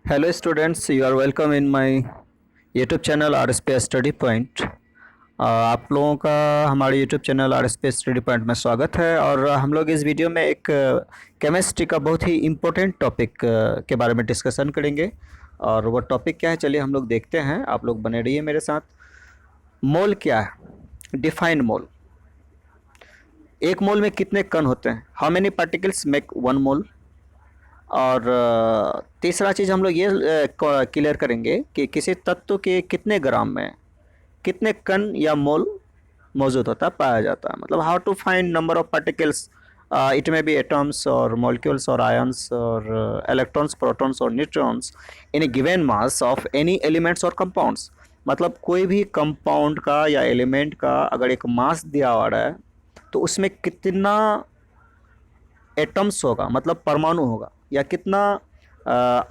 Hello students, you are welcome in my YouTube channel R S P study point. आप लोगों का हमारे YouTube channel R S P study point में स्वागत है। और हम लोग इस वीडियो में एक केमिस्ट्री का बहुत ही इम्पोर्टेंट टॉपिक के बारे में डिस्कशन करेंगे। और वो टॉपिक क्या है, चलिए हम लोग देखते हैं। आप लोग बने रहिए मेरे साथ। मोल क्या है? Define mole. एक मोल में कितने कण होते हैं? How many particles make one mole? और तीसरा चीज़ हम लोग ये क्लियर करेंगे कि किसी तत्व के कितने ग्राम में कितने कण या मोल मौजूद होता है, पाया जाता है। मतलब how to find number of particles, it may be atoms और मॉलिक्यूल्स और आयंस और इलेक्ट्रॉन्स, प्रोटॉन्स और neutrons in a given mass of any elements और कंपाउंड्स। मतलब कोई भी कंपाउंड का या एलिमेंट का अगर एक मास दिया हुआ है तो उसमें कितना एटम्स होगा, मतलब परमाणु होगा, या कितना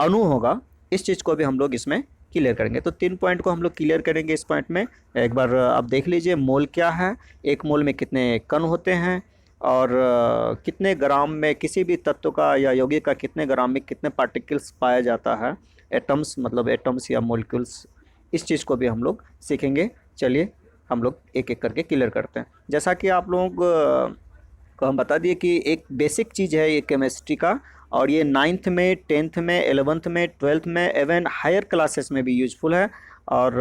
अणु होगा, इस चीज़ को भी हम लोग इसमें क्लियर करेंगे। तो 3 पॉइंट को हम लोग क्लियर करेंगे इस पॉइंट में। एक बार आप देख लीजिए, मोल क्या है, एक मोल में कितने कण होते हैं, और कितने ग्राम में किसी भी तत्व का या यौगिक का कितने ग्राम में कितने पार्टिकल्स पाया जाता है। एटम्स मतलब एटम्स या मोलिक्यूल्स, इस चीज़ को भी हम लोग सीखेंगे। चलिए हम लोग एक एक करके क्लियर करते हैं। जैसा कि आप लोग को हम बता दिए कि एक बेसिक चीज़ है ये केमिस्ट्री का, और ये 9th में, 10th में, 11th में, 12th में, एवन हायर क्लासेस में भी यूजफुल है। और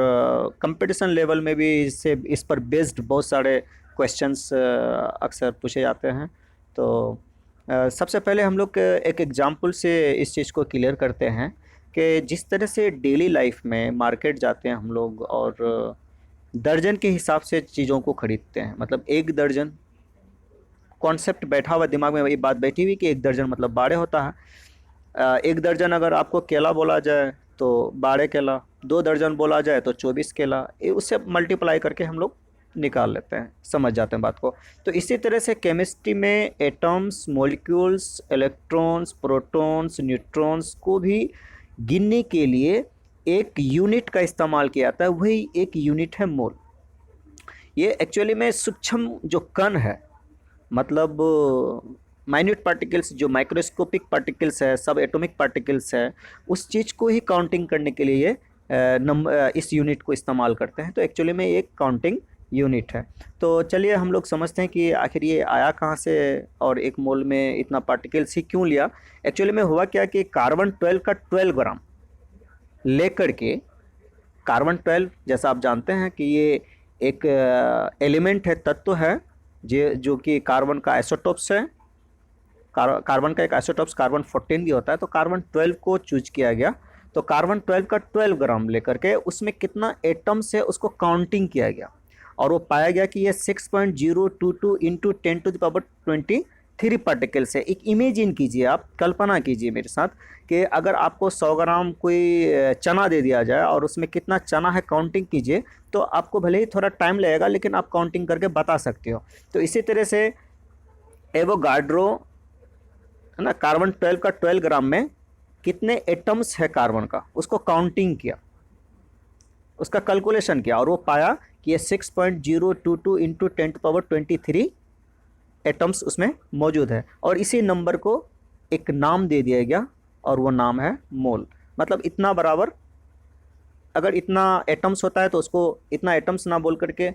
कंपटीशन लेवल में भी इस पर बेस्ड बहुत सारे क्वेश्चंस अक्सर पूछे जाते हैं। तो सबसे पहले हम लोग एक एग्जांपल से इस चीज़ को क्लियर करते हैं कि जिस तरह से डेली लाइफ में मार्केट जाते हैं हम लोग और दर्जन के हिसाब से चीज़ों को खरीदते हैं। मतलब एक दर्जन कॉन्सेप्ट बैठा हुआ दिमाग में, वही बात बैठी हुई कि एक दर्जन मतलब 12 होता है। एक दर्जन अगर आपको केला बोला जाए तो 12 केला, 2 दर्जन बोला जाए तो 24 केला, उससे मल्टीप्लाई करके हम लोग निकाल लेते हैं, समझ जाते हैं बात को। तो इसी तरह से केमिस्ट्री में atoms, molecules, electrons, protons, neutrons को भी गिनने के लिए एक यूनिट का इस्तेमाल किया जाता है, वही एक यूनिट है मोल। ये एक्चुअली में सूक्ष्म जो कण है, मतलब माइन्यूट पार्टिकल्स, जो माइक्रोस्कोपिक पार्टिकल्स है, सब एटॉमिक पार्टिकल्स है, उस चीज़ को ही काउंटिंग करने के लिए ये इस यूनिट को इस्तेमाल करते हैं। तो एक्चुअली में एक काउंटिंग यूनिट है। तो चलिए हम लोग समझते हैं कि आखिर ये आया कहाँ से और एक मोल में इतना पार्टिकल्स ही क्यों लिया। एक्चुअली में हुआ क्या कि कार्बन 12 का 12 ग्राम लेकर के, कार्बन 12 जैसा आप जानते हैं कि ये एक एलिमेंट है, तत्व है, जो कि कार्बन का आइसोटोप्स है। कार्बन का एक आइसोटोप्स कार्बन 14 भी होता है। तो कार्बन 12 को चूज किया गया। तो कार्बन 12 का 12 ग्राम लेकर के उसमें कितना एटम्स है उसको काउंटिंग किया गया, और वो पाया गया कि ये 6.022 इंटू 10⁻23 पार्टिकल्स है। एक इमेजिन कीजिए, आप कल्पना कीजिए मेरे साथ कि अगर आपको 100 ग्राम कोई चना दे दिया जाए और उसमें कितना चना है काउंटिंग कीजिए, तो आपको भले ही थोड़ा टाइम लगेगा लेकिन आप काउंटिंग करके बता सकते हो। तो इसी तरह से एवोगाड्रो है ना, कार्बन 12 का 12 ग्राम में कितने एटम्स है कार्बन का, उसको काउंटिंग किया, उसका कैलकुलेशन किया, और वो पाया कि ये 6.022 इंटू 10⁻23 एटम्स उसमें मौजूद है। और इसी नंबर को एक नाम दे दिया गया, और वो नाम है मोल। मतलब इतना बराबर, अगर इतना एटम्स होता है तो उसको इतना एटम्स ना बोल करके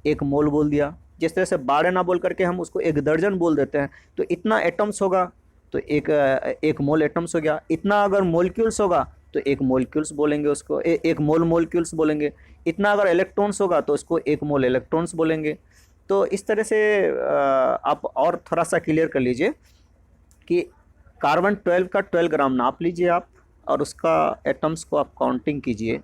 एक मोल बोल दिया। जिस तरह से 12 ना बोल करके हम उसको एक दर्जन बोल देते हैं, तो इतना एटम्स होगा तो एक मोल एटम्स हो गया। इतना अगर मोलिक्यूल्स होगा तो एक मोलिक्यूल्स बोलेंगे उसको, एक मोल मोलिक्यूल्स बोलेंगे। इतना अगर इलेक्ट्रॉन्स होगा तो उसको एक मोल इलेक्ट्रॉन्स बोलेंगे। तो इस तरह से आप और थोड़ा सा क्लियर कर लीजिए कि कार्बन 12 का 12 ग्राम नाप लीजिए आप, और उसका एटम्स को आप काउंटिंग कीजिए,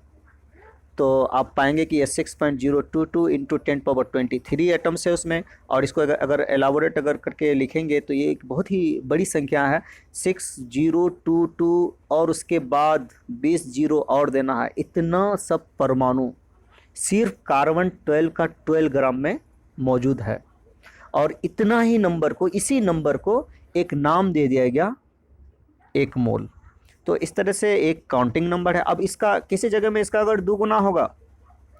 तो आप पाएंगे कि ये 6.022 इंटू 10⁻23 एटम्स है उसमें। और इसको अगर एलाबोरेट अगर करके लिखेंगे तो ये एक बहुत ही बड़ी संख्या है, 6022, और उसके बाद 20 जीरो और देना है। इतना सब परमाणु सिर्फ कार्बन 12 का 12 ग्राम में मौजूद है, और इतना ही नंबर को, इसी नंबर को एक नाम दे दिया गया, एक मोल। तो इस तरह से एक काउंटिंग नंबर है। अब इसका किसी जगह में इसका अगर 2 गुना होगा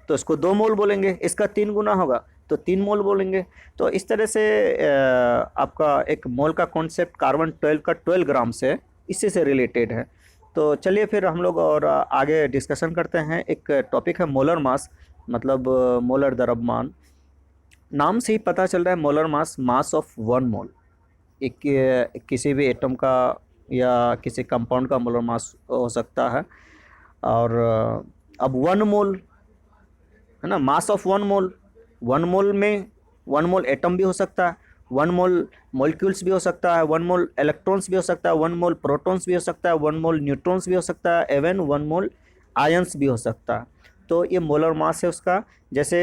तो इसको 2 मोल बोलेंगे, इसका 3 गुना होगा तो 3 मोल बोलेंगे। तो इस तरह से आपका एक मोल का कॉन्सेप्ट कार्बन 12 का 12 ग्राम से इसी से रिलेटेड है। तो चलिए फिर हम लोग और आगे डिस्कशन करते हैं। एक टॉपिक है मोलर मास, मतलब मोलर द्रव्यमान। नाम से ही पता चल रहा है molar mass, mass of one mole. किसी भी एटम का या किसी कंपाउंड का मोलर मास हो सकता है। और अब वन मोल है ना, mass of one mole. One mole में वन मोल एटम भी हो सकता है, वन मोल मॉलिक्यूल्स भी हो सकता है, वन मोल इलेक्ट्रॉन्स भी हो सकता है, वन मोल प्रोटॉन्स भी हो सकता है, वन मोल न्यूट्रॉन्स भी हो सकता है, एवन वन मोल आयंस भी हो सकता है। तो ये मोलर मास है उसका। जैसे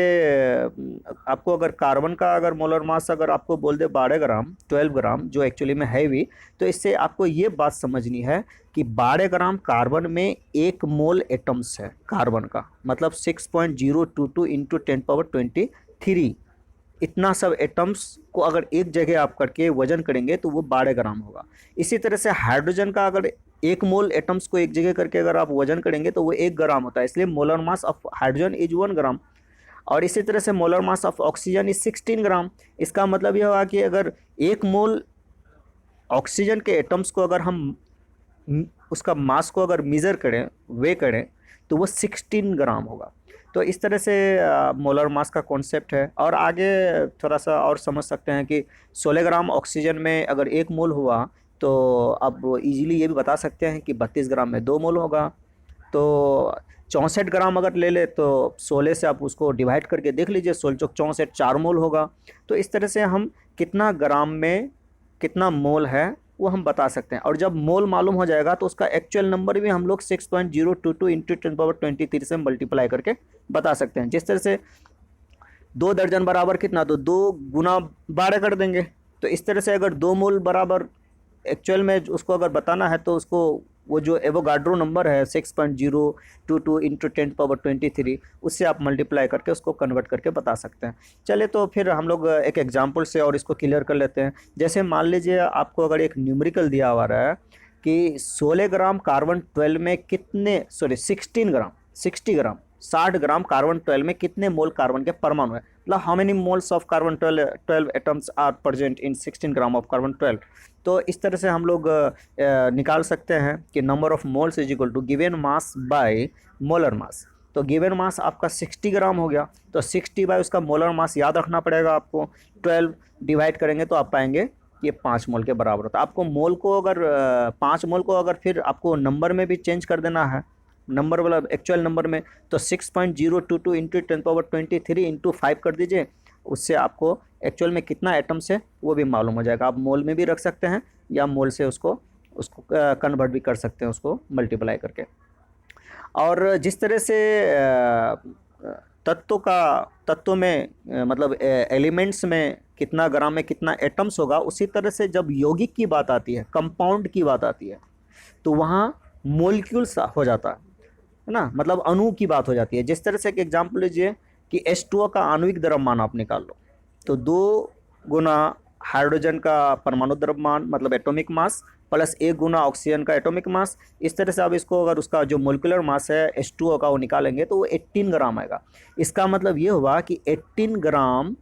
आपको अगर कार्बन का अगर मोलर मास अगर आपको बोल दे 12 ग्राम 12 ग्राम, जो एक्चुअली में है भी, तो इससे आपको ये बात समझनी है कि 12 ग्राम कार्बन में 1 मोल एटम्स है कार्बन का, मतलब 6.022 इंटू 10⁻23। इतना सब एटम्स को अगर एक जगह आप करके वजन करेंगे तो वो 12 ग्राम होगा। इसी तरह से हाइड्रोजन का अगर 1 मोल एटम्स को एक जगह करके अगर आप वजन करेंगे तो वो 1 ग्राम होता है, इसलिए molar mass of hydrogen is 1 ग्राम। और इसी तरह से molar mass of oxygen is 16 ग्राम। इसका मतलब यह होगा कि अगर 1 मोल ऑक्सीजन के एटम्स को अगर हम उसका मास को अगर मेज़र करें, वे करें, तो वो 16 ग्राम होगा। तो इस तरह से मोलर मास का कॉन्सेप्ट है। और आगे थोड़ा सा और समझ सकते हैं कि 16 ग्राम ऑक्सीजन में अगर 1 मोल हुआ तो अब इजीली ये भी बता सकते हैं कि 32 ग्राम में 2 मोल होगा। तो 64 ग्राम अगर ले ले तो 16 से आप उसको डिवाइड करके देख लीजिए, 16 चौक 64, 4 मोल होगा। तो इस तरह से हम कितना ग्राम में कितना मोल है वो हम बता सकते हैं। और जब मोल मालूम हो जाएगा तो उसका एक्चुअल नंबर भी हम लोग 6.022 इंटू 10⁻23 से मल्टीप्लाई करके बता सकते हैं। जिस तरह से 2 दर्जन बराबर कितना, तो 2 गुना 12 कर देंगे। तो इस तरह से अगर 2 मोल बराबर एक्चुअल में उसको अगर बताना है तो उसको वो जो एवोगाड्रो नंबर है 6.022 इंटू 10⁻23, उससे आप मल्टीप्लाई करके उसको कन्वर्ट करके बता सकते हैं। चलिए तो फिर हम लोग एक एग्जांपल से और इसको क्लियर कर लेते हैं। जैसे मान लीजिए आपको अगर एक न्यूमेरिकल दिया हुआ है कि 16 ग्राम कार्बन 12 में कितने, सॉरी 16 ग्राम 60 ग्राम 60 ग्राम कार्बन 12 में कितने मोल कार्बन के परमाणु है, मतलब how many moles of carbon 12 atoms are present in 16 gram of carbon 12। तो इस तरह से हम लोग निकाल सकते हैं कि number of moles is equal to given mass by molar mass. तो गिवन मास आपका 60 ग्राम हो गया, तो 60 बाय उसका मोलर मास याद रखना पड़ेगा आपको। 12 डिवाइड करेंगे तो आप पाएंगे कि ये 5 मोल के बराबर होता है। आपको मोल को अगर 5 मोल को अगर फिर आपको नंबर में भी चेंज कर देना है, नंबर वाला एक्चुअल नंबर में, तो 6.022 इंटू 10⁻23 इंटू 5 कर दीजिए, उससे आपको एक्चुअल में कितना एटम्स है वो भी मालूम हो जाएगा। आप मोल में भी रख सकते हैं या मोल से उसको कन्वर्ट भी कर सकते हैं, उसको मल्टीप्लाई करके। और जिस तरह से तत्वों में मतलब एलिमेंट्स में कितना ग्राम में कितना एटम्स होगा, उसी तरह से जब यौगिक की बात आती है, कंपाउंड की बात आती है, तो वहाँ मोलिक्यूल्स हो जाता है ना, मतलब अणु की बात हो जाती है। जिस तरह से एक एग्जाम्पल लीजिए कि H2O का आणविक द्रव्यमान आप निकाल लो, तो 2 गुना हाइड्रोजन का परमाणु द्रव्यमान मतलब एटॉमिक मास प्लस 1 गुना ऑक्सीजन का एटॉमिक मास। इस तरह से आप इसको अगर उसका जो मोलिकुलर मास है H2O का वो निकालेंगे तो वो 18 ग्राम आएगा। इसका मतलब ये हुआ कि 18 ग्राम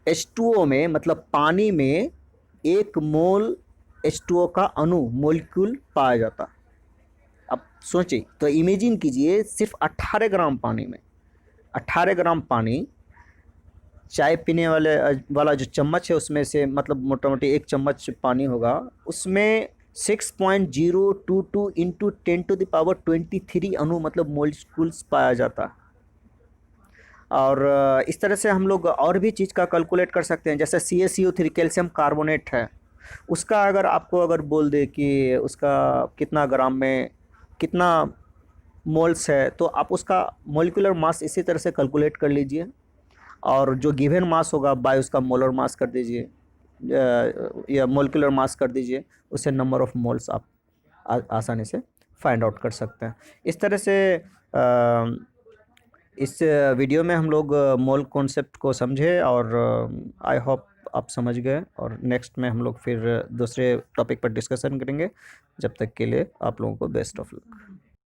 H2O में, मतलब पानी में 1 मोल H2O का अणु मोलिक्यूल पाया जाता। अब सोचिए, तो इमेजिन कीजिए सिर्फ 18 ग्राम पानी में, 18 ग्राम पानी, चाय पीने वाला जो चम्मच है उसमें से, मतलब मोटा मोटी 1 चम्मच पानी होगा, उसमें 6.022 इंटू 10⁻23 अणु मतलब मोलिक्यूल्स पाया जाता। और इस तरह से हम लोग और भी चीज़ का कैलकुलेट कर सकते हैं। जैसे CaCO3 कैल्शियम कार्बोनेट है, उसका अगर आपको अगर बोल दे कि उसका कितना ग्राम में कितना मोल्स है, तो आप उसका मोलिकुलर मास इसी तरह से कैलकुलेट कर लीजिए, और जो गिवन मास होगा बाय उसका मोलर मास कर दीजिए या मोलिकुलर मास कर दीजिए, उससे नंबर ऑफ मोल्स आप आसानी से फाइंड आउट कर सकते हैं। इस तरह से इस वीडियो में हम लोग मोल कॉन्सेप्ट को समझे, और आई होप आप समझ गए। और नेक्स्ट में हम लोग फिर दूसरे टॉपिक पर डिस्कशन करेंगे। जब तक के लिए आप लोगों को बेस्ट ऑफ लक।